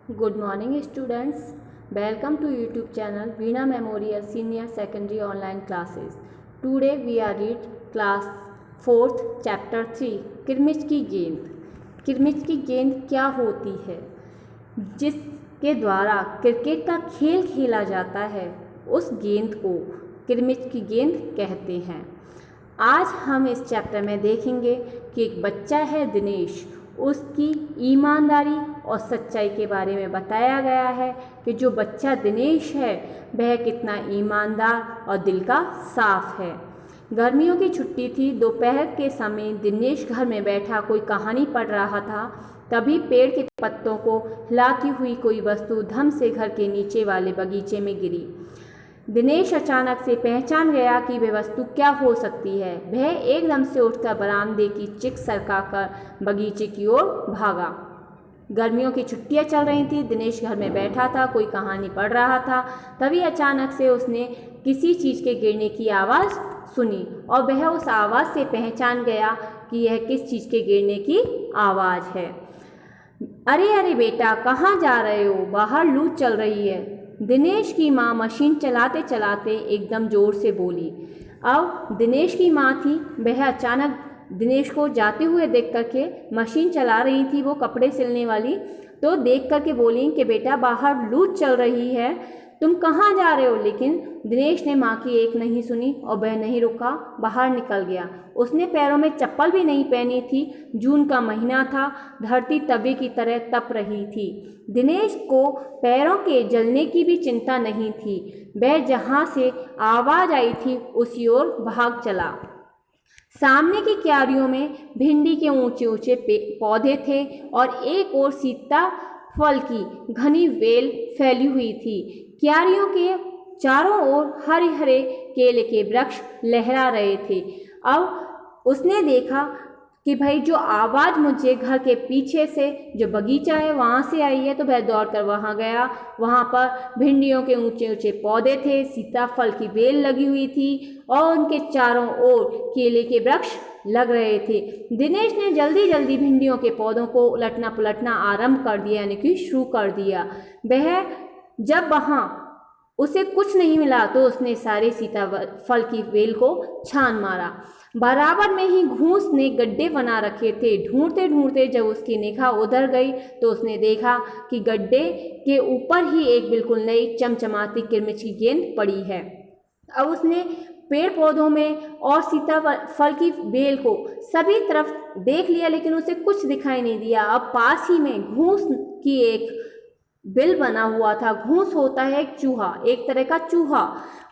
Good morning students. Welcome to YouTube channel Veena Memorial Senior Secondary Online Classes. Today we are read class 4th chapter 3 किरमिच की गेंद। किरमिच की गेंद क्या होती है? जिसके द्वारा क्रिकेट का खेल खेला जाता है उस गेंद को किरमिच की गेंद कहते हैं। आज हम इस चैप्टर में देखेंगे कि एक बच्चा है दिनेश, उसकी ईमानदारी और सच्चाई के बारे में बताया गया है कि जो बच्चा दिनेश है वह कितना ईमानदार और दिल का साफ है। गर्मियों की छुट्टी थी। दोपहर के समय दिनेश घर में बैठा कोई कहानी पढ़ रहा था। तभी पेड़ के पत्तों को हिलाती हुई कोई वस्तु धम से घर के नीचे वाले बगीचे में गिरी। दिनेश अचानक से पहचान गया कि वह वस्तु क्या हो सकती है। वह एकदम से उठकर बरामदे की चिक सरकाकर बगीचे की ओर भागा। गर्मियों की छुट्टियां चल रही थी। दिनेश घर में बैठा था, कोई कहानी पढ़ रहा था। तभी अचानक से उसने किसी चीज़ के गिरने की आवाज़ सुनी और वह उस आवाज़ से पहचान गया कि यह किस चीज़ के गिरने की आवाज़ है। अरे अरे बेटा, कहाँ जा रहे हो? बाहर लू चल रही है। दिनेश की माँ मशीन चलाते चलाते एकदम ज़ोर से बोली। अब दिनेश की माँ थी, वह अचानक दिनेश को जाते हुए देख करके मशीन चला रही थी, वो कपड़े सिलने वाली, तो देख करके बोली कि बेटा बाहर लू चल रही है, तुम कहाँ जा रहे हो? लेकिन दिनेश ने माँ की एक नहीं सुनी और वह नहीं रुका, बाहर निकल गया। उसने पैरों में चप्पल भी नहीं पहनी थी। जून का महीना था, धरती तवे की तरह तप रही थी। दिनेश को पैरों के जलने की भी चिंता नहीं थी। वह जहाँ से आवाज़ आई थी उसी ओर भाग चला। सामने की क्यारियों में भिंडी के ऊंचे ऊंचे पौधे थे और एक ओर सीता फल की घनी वेल फैली हुई थी। क्यारियों के चारों ओर हरे हरे केले के वृक्ष लहरा रहे थे। अब उसने देखा कि भाई जो आवाज़ मुझे घर के पीछे से जो बगीचा है वहाँ से आई है, तो वह दौड़कर वहाँ गया। वहाँ पर भिंडियों के ऊंचे ऊंचे पौधे थे, सीताफल की बेल लगी हुई थी और उनके चारों ओर केले के वृक्ष लग रहे थे। दिनेश ने जल्दी जल्दी भिंडियों के पौधों को उलटना पुलटना आरंभ कर दिया, यानी कि शुरू कर दिया। वह जब वहाँ उसे कुछ नहीं मिला तो उसने सारे सीताफल की बेल को छान मारा। बराबर में ही घूस ने गड्ढे बना रखे थे। ढूंढते ढूंढते जब उसकी निगाह उधर गई तो उसने देखा कि गड्ढे के ऊपर ही एक बिल्कुल नई चमचमाती किरमिच की गेंद पड़ी है। अब उसने पेड़ पौधों में और सीताफल की बेल को सभी तरफ देख लिया, लेकिन उसे कुछ दिखाई नहीं दिया। अब पास ही में घूस की एक बिल बना हुआ था। घूस होता है एक चूहा, एक तरह का चूहा।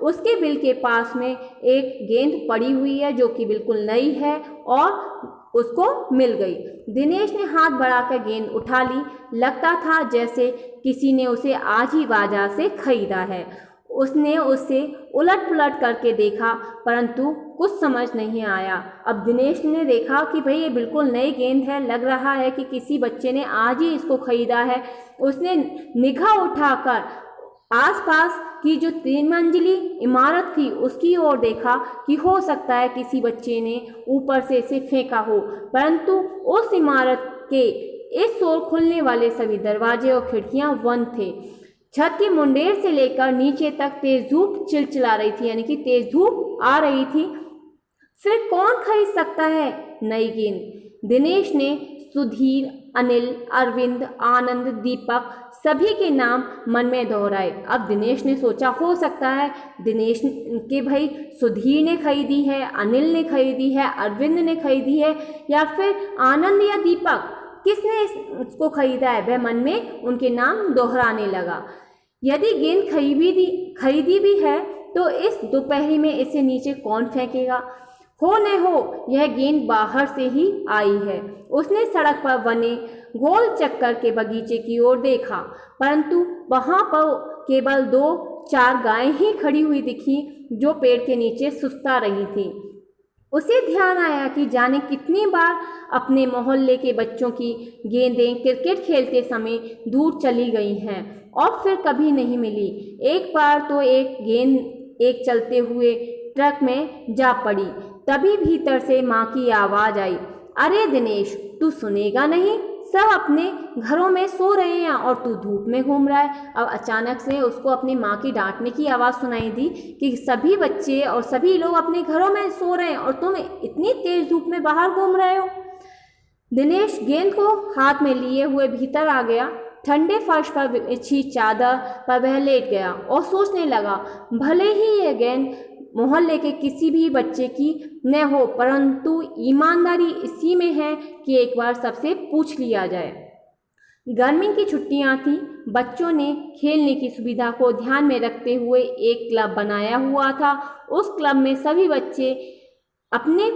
उसके बिल के पास में एक गेंद पड़ी हुई है जो कि बिल्कुल नई है और उसको मिल गई। दिनेश ने हाथ बढ़ाकर गेंद उठा ली। लगता था जैसे किसी ने उसे आज ही बाजार से खरीदा है। उसने उसे उलट पुलट करके देखा परंतु कुछ समझ नहीं आया। अब दिनेश ने देखा कि भाई ये बिल्कुल नई गेंद है, लग रहा है कि किसी बच्चे ने आज ही इसको खरीदा है। उसने निगाह उठाकर आसपास की जो 3 मंजिली इमारत थी उसकी ओर देखा कि हो सकता है किसी बच्चे ने ऊपर से इसे फेंका हो, परंतु उस इमारत के इस ओर खुलने वाले सभी दरवाजे और खिड़कियां बंद थे। छत की मुंडेर से लेकर नीचे तक तेज धूप चिलचिला रही थी, यानी कि तेज धूप आ रही थी। फिर कौन खरीद सकता है नई गेंद? दिनेश ने सुधीर, अनिल, अरविंद, आनंद, दीपक सभी के नाम मन में दोहराए। अब दिनेश ने सोचा हो सकता है दिनेश के भाई सुधीर ने खरीदी है, अनिल ने खरीदी है, अरविंद ने खरीदी है, या फिर आनंद या दीपक, किसने इसको खरीदा है? वह मन में उनके नाम दोहराने लगा। यदि गेंद खरीदी भी है तो इस दोपहरी में इसे नीचे कौन फेंकेगा? हो न हो यह गेंद बाहर से ही आई है। उसने सड़क पर बने गोल चक्कर के बगीचे की ओर देखा, परंतु वहां पर केवल 2-4 गायें ही खड़ी हुई दिखी जो पेड़ के नीचे सुस्ता रही थी। उसे ध्यान आया कि जाने कितनी बार अपने मोहल्ले के बच्चों की गेंदें क्रिकेट खेलते समय दूर चली गई हैं और फिर कभी नहीं मिली। एक बार तो एक गेंद एक चलते हुए ट्रक में जा पड़ी। तभी भीतर से माँ की आवाज़ आई, अरे दिनेश, तू सुनेगा नहीं? सब अपने घरों में सो रहे हैं और तू धूप में घूम रहा है। अब अचानक से उसको अपनी माँ की डांटने की आवाज़ सुनाई दी कि सभी बच्चे और सभी लोग अपने घरों में सो रहे हैं और तुम इतनी तेज धूप में बाहर घूम रहे हो। दिनेश गेंद को हाथ में लिए हुए भीतर आ गया। ठंडे फर्श पर बिछी चादर पर वह लेट गया और सोचने लगा, भले ही यह गेंद मोहल्ले के किसी भी बच्चे की न हो, परंतु ईमानदारी इसी में है कि एक बार सबसे पूछ लिया जाए। गर्मी की छुट्टियां थी। बच्चों ने खेलने की सुविधा को ध्यान में रखते हुए एक क्लब बनाया हुआ था। उस क्लब में सभी बच्चे अपने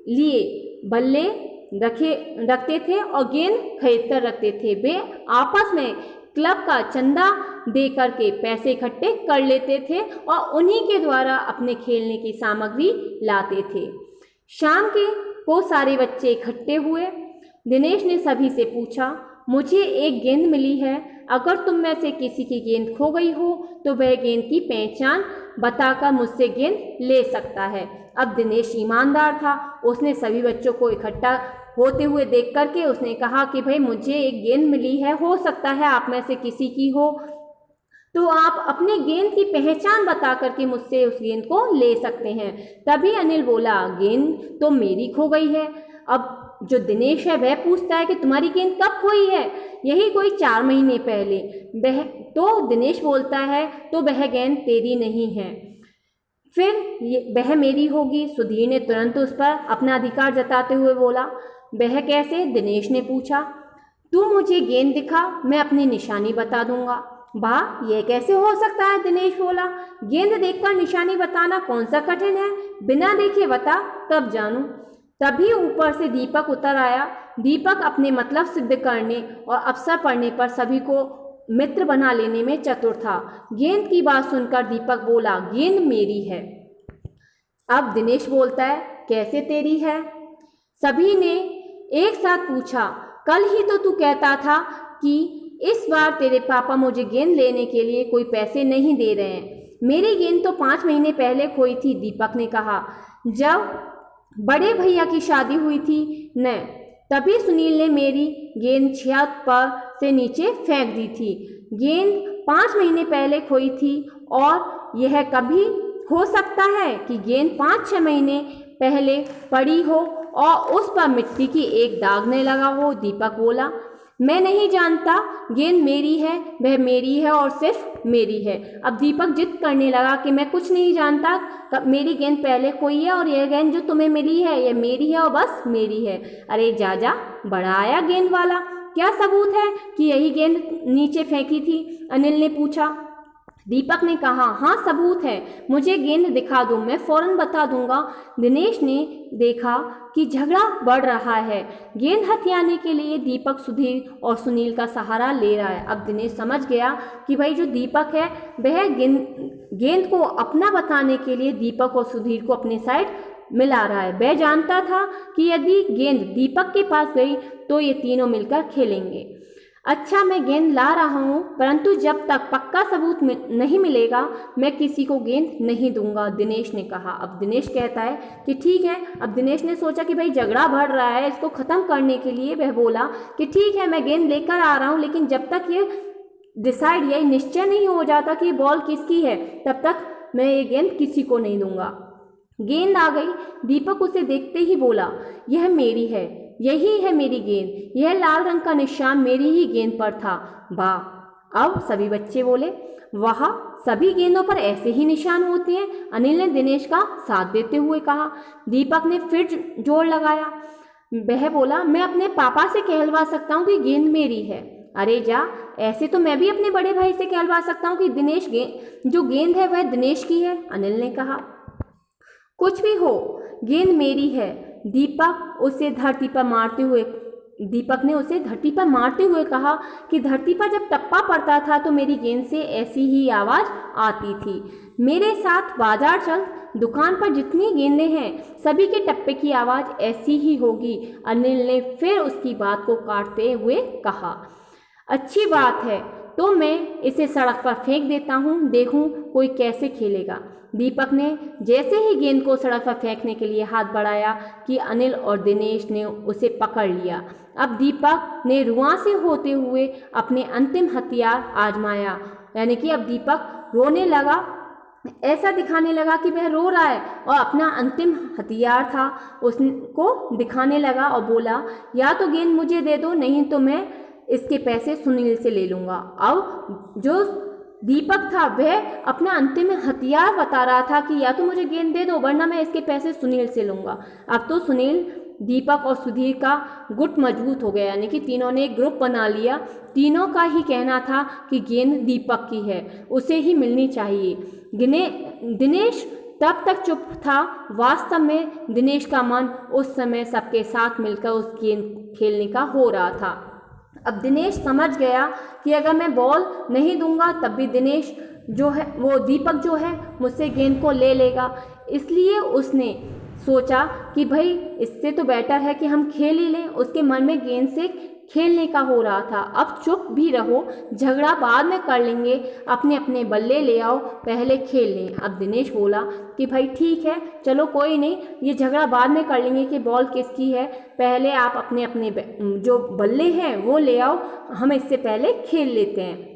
लिए बल्ले रखते थे और गेंद खरीद कर रखते थे। वे आपस में क्लब का चंदा दे करके पैसे इकट्ठे कर लेते थे और उन्हीं के द्वारा अपने खेलने की सामग्री लाते थे। शाम को सारे बच्चे इकट्ठे हुए। दिनेश ने सभी से पूछा, मुझे एक गेंद मिली है, अगर तुम में से किसी की गेंद खो गई हो तो वह गेंद की पहचान बताकर मुझसे गेंद ले सकता है। अब दिनेश ईमानदार था। उसने सभी बच्चों को इकट्ठा होते हुए देख करके उसने कहा कि भाई मुझे एक गेंद मिली है, हो सकता है आप में से किसी की हो, तो आप अपने गेंद की पहचान बता करके मुझसे उस गेंद को ले सकते हैं। तभी अनिल बोला, गेंद तो मेरी खो गई है। अब जो दिनेश है वह पूछता है कि तुम्हारी गेंद कब खोई है? यही कोई 4 महीने पहले। तो दिनेश बोलता है, तो वह गेंद तेरी नहीं है, फिर वह मेरी होगी। सुधीर ने तुरंत उस पर अपना अधिकार जताते हुए बोला, वह कैसे? दिनेश ने पूछा। तू मुझे गेंद दिखा, मैं अपनी निशानी बता दूंगा। वाह, यह कैसे हो सकता है? दिनेश बोला, गेंद देखकर निशानी बताना कौन सा कठिन है, बिना देखे बता तब जानूं। तभी ऊपर से दीपक उतर आया। दीपक अपने मतलब सिद्ध करने और अवसर पड़ने पर सभी को मित्र बना लेने में चतुर था। गेंद की बात सुनकर दीपक बोला, गेंद मेरी है। अब दिनेश बोलता है, कैसे तेरी है? सभी ने एक साथ पूछा, कल ही तो तू कहता था कि इस बार तेरे पापा मुझे गेंद लेने के लिए कोई पैसे नहीं दे रहे हैं। मेरी गेंद तो 5 महीने पहले खोई थी, दीपक ने कहा, जब बड़े भैया की शादी हुई थी न, तभी सुनील ने मेरी गेंद छत पर से नीचे फेंक दी थी। गेंद 5 महीने पहले खोई थी और यह कभी हो सकता है कि गेंद 5-6 महीने पहले पड़ी हो और उस पर मिट्टी की एक दाग न लगा हो। दीपक बोला, मैं नहीं जानता, गेंद मेरी है, वह मेरी है और सिर्फ मेरी है। अब दीपक जिद करने लगा कि मैं कुछ नहीं जानता, मेरी गेंद पहले खोई है और यह गेंद जो तुम्हें मिली है यह मेरी है और बस मेरी है। अरे जा बड़ा आया गेंद वाला, क्या सबूत है कि यही गेंद नीचे फेंकी थी? अनिल ने पूछा। दीपक ने कहा, हाँ सबूत है, मुझे गेंद दिखा दो, मैं फौरन बता दूंगा। दिनेश ने देखा कि झगड़ा बढ़ रहा है। गेंद हथियाने के लिए दीपक सुधीर और सुनील का सहारा ले रहा है। अब दिनेश समझ गया कि भाई जो दीपक है वह गेंद को अपना बताने के लिए दीपक और सुधीर को अपने साइड मिला रहा है। वह जानता था कि यदि गेंद दीपक के पास गई तो ये तीनों मिलकर खेलेंगे। अच्छा, मैं गेंद ला रहा हूँ, परंतु जब तक पक्का सबूत नहीं मिलेगा मैं किसी को गेंद नहीं दूंगा, दिनेश ने कहा। अब दिनेश कहता है कि ठीक है। अब दिनेश ने सोचा कि भाई झगड़ा बढ़ रहा है, इसको ख़त्म करने के लिए वह बोला कि ठीक है, मैं गेंद लेकर आ रहा हूँ, लेकिन जब तक ये डिसाइड या निश्चय नहीं हो जाता कि बॉल किसकी है तब तक मैं ये गेंद किसी को नहीं दूंगा। गेंद आ गई। दीपक उसे देखते ही बोला, यह मेरी है, यही है मेरी गेंद, यह लाल रंग का निशान मेरी ही गेंद पर था। वाह! अब सभी बच्चे बोले, वाह, सभी गेंदों पर ऐसे ही निशान होते हैं। अनिल ने दिनेश का साथ देते हुए कहा। दीपक ने फिर जोर लगाया। वह बोला, मैं अपने पापा से कहलवा सकता हूँ कि गेंद मेरी है। अरे जा, ऐसे तो मैं भी अपने बड़े भाई से कहलवा सकता हूँ कि दिनेश जो गेंद है वह दिनेश की है, अनिल ने कहा। कुछ भी हो, गेंद मेरी है। दीपक ने उसे धरती पर मारते हुए कहा कि धरती पर जब टप्पा पड़ता था तो मेरी गेंद से ऐसी ही आवाज़ आती थी। मेरे साथ बाजार चल, दुकान पर जितनी गेंदें हैं सभी के टप्पे की आवाज़ ऐसी ही होगी, अनिल ने फिर उसकी बात को काटते हुए कहा। अच्छी बात है, तो मैं इसे सड़क पर फेंक देता हूँ, देखूँ कोई कैसे खेलेगा। दीपक ने जैसे ही गेंद को सड़क पर फेंकने के लिए हाथ बढ़ाया कि अनिल और दिनेश ने उसे पकड़ लिया। अब दीपक ने रुआं से होते हुए अपने अंतिम हथियार आजमाया, यानी कि अब दीपक रोने लगा, ऐसा दिखाने लगा कि वह रो रहा है और अपना अंतिम हथियार था उसको दिखाने लगा और बोला, या तो गेंद मुझे दे दो, नहीं तो मैं इसके पैसे सुनील से ले लूँगा। अब जो दीपक था वह अपना अंतिम हथियार बता रहा था कि या तो मुझे गेंद दे दो वरना मैं इसके पैसे सुनील से लूँगा। अब तो सुनील, दीपक और सुधीर का गुट मजबूत हो गया, यानी कि तीनों ने एक ग्रुप बना लिया। तीनों का ही कहना था कि गेंद दीपक की है, उसे ही मिलनी चाहिए। दिनेश तब तक चुप था। वास्तव में दिनेश का मन उस समय सबके साथ मिलकर उस गेंद खेलने का हो रहा था। अब दिनेश समझ गया कि अगर मैं बॉल नहीं दूंगा तब भी दिनेश जो है, वो दीपक जो है मुझसे गेंद को ले लेगा। इसलिए उसने सोचा कि भाई इससे तो बेटर है कि हम खेल ही लें। उसके मन में गेंद से खेलने का हो रहा था। अब चुप भी रहो, झगड़ा बाद में कर लेंगे, अपने अपने बल्ले ले आओ, पहले खेल लें। अब दिनेश बोला कि भाई ठीक है, चलो कोई नहीं, ये झगड़ा बाद में कर लेंगे कि बॉल किसकी है, पहले आप अपने अपने जो बल्ले हैं वो ले आओ, हम इससे पहले खेल लेते हैं।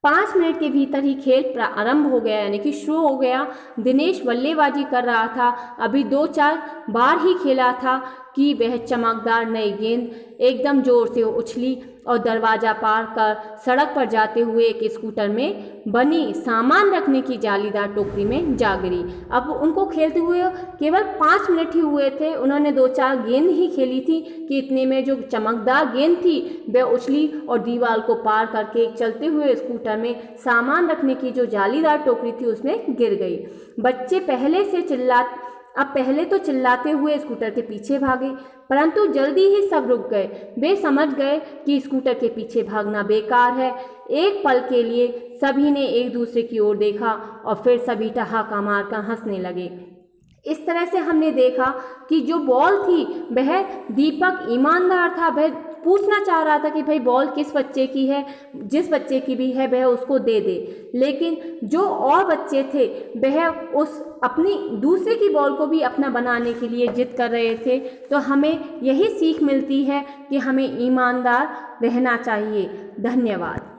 5 मिनट के भीतर ही खेल प्रारंभ हो गया, यानी कि शुरू हो गया। दिनेश बल्लेबाजी कर रहा था। अभी 2-4 बार ही खेला था कि वह चमकदार नई गेंद एकदम जोर से उछली और दरवाजा पार कर सड़क पर जाते हुए एक स्कूटर में बनी सामान रखने की जालीदार टोकरी में जा गिरी। अब उनको खेलते हुए केवल 5 मिनट ही हुए थे, उन्होंने 2-4 गेंद ही खेली थी कि इतने में जो चमकदार गेंद थी वह उछली और दीवार को पार करके एक चलते हुए स्कूटर में सामान रखने की जो जालीदार टोकरी थी उसमें गिर गई। बच्चे पहले तो चिल्लाते हुए स्कूटर के पीछे भागे, परंतु जल्दी ही सब रुक गए। वे समझ गए कि स्कूटर के पीछे भागना बेकार है। एक पल के लिए सभी ने एक दूसरे की ओर देखा और फिर सभी ठहाका मारकर हंसने लगे। इस तरह से हमने देखा कि जो बॉल थी वह दीपक ईमानदार था, वह पूछना चाह रहा था कि भाई बॉल किस बच्चे की है, जिस बच्चे की भी है वह उसको दे दे, लेकिन जो और बच्चे थे वह उस अपनी दूसरे की बॉल को भी अपना बनाने के लिए जिद कर रहे थे। तो हमें यही सीख मिलती है कि हमें ईमानदार रहना चाहिए। धन्यवाद।